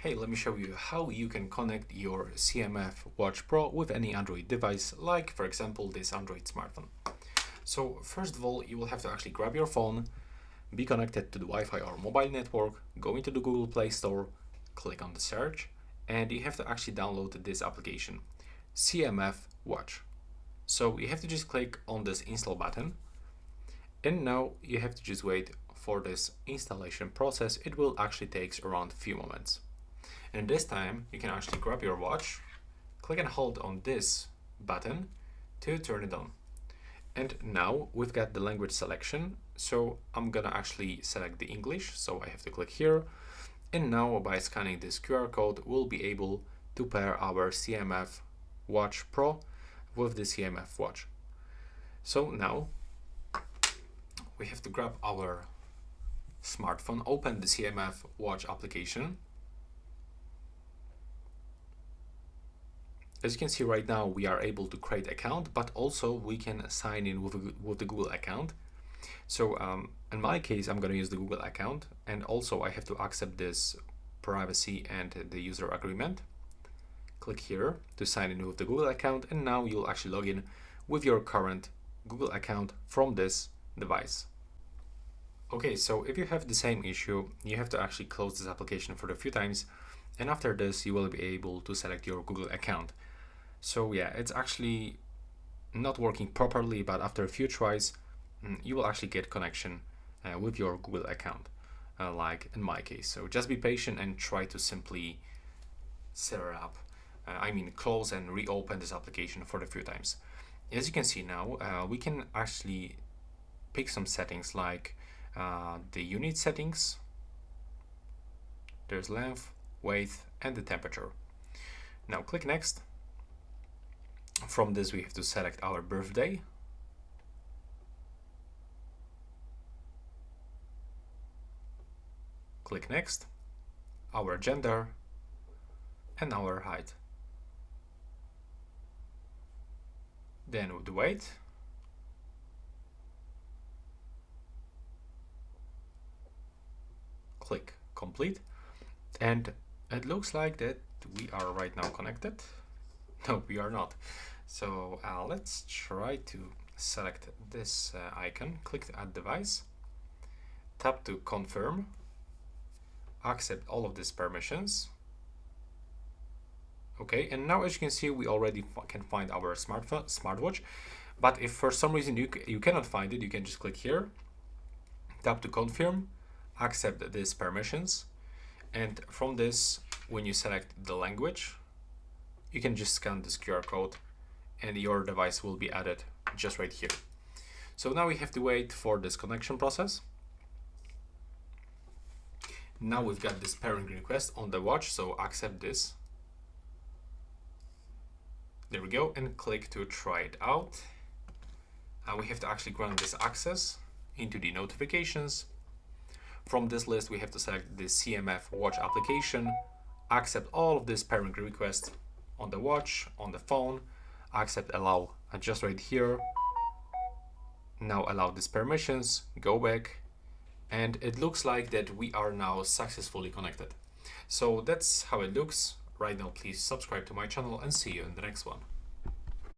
Hey, let me show you how you can connect your CMF Watch Pro with any Android device, like for example this Android smartphone. So first of all, you will have to actually grab your phone, be connected to the Wi-Fi or mobile network, go into the Google Play Store, click on the search, and you have to actually download this application, CMF Watch. So you have to just click on this install button, and now you have to just wait for this installation process. It will actually take around a few moments. And this time you can actually grab your watch, click and hold on this button to turn it on. And now we've got the language selection. So I'm gonna actually select the English. So I have to click here. And now by scanning this QR code, we'll be able to pair our CMF Watch Pro with the CMF Watch. So now we have to grab our smartphone, open the CMF Watch application. As you can see right now, we are able to create an account, but also we can sign in with the Google account. So in my case, I'm going to use the Google account, and also I have to accept this privacy and the user agreement. Click here to sign in with the Google account, and now you'll actually log in with your current Google account from this device. Okay, so if you have the same issue, you have to actually close this application for a few times, and after this you will be able to select your Google account. So yeah, it's actually not working properly, but after a few tries, you will actually get connection with your Google account, like in my case. So just be patient and try to simply set it up. Close and reopen this application for a few times. As you can see now, we can actually pick some settings like the unit settings. There's length, weight, and the temperature. Now click next. From this we have to select our birthday. Click next, our gender, and our height. Then with the weight. Click complete. And it looks like that we are right now connected. No, we are not. So let's try to select this icon, click add device, tap to confirm, accept all of these permissions. Okay, and now as you can see, we already can find our smartwatch. But if for some reason you cannot find it, you can just click here, tap to confirm, accept these permissions. And from this, when you select the language, you can just scan this QR code and your device will be added just right here. So now we have to wait for this connection process. Now we've got this pairing request on the watch, so accept this. There we go, and click to try it out. We have to actually grant this access into the notifications. From this list, we have to select the CMF Watch application, accept all of this pairing requests on the watch, on the phone, accept allow just right here. Now allow these permissions, go back, and it looks like that we are now successfully connected. So that's how it looks. Right now, please subscribe to my channel and see you in the next one.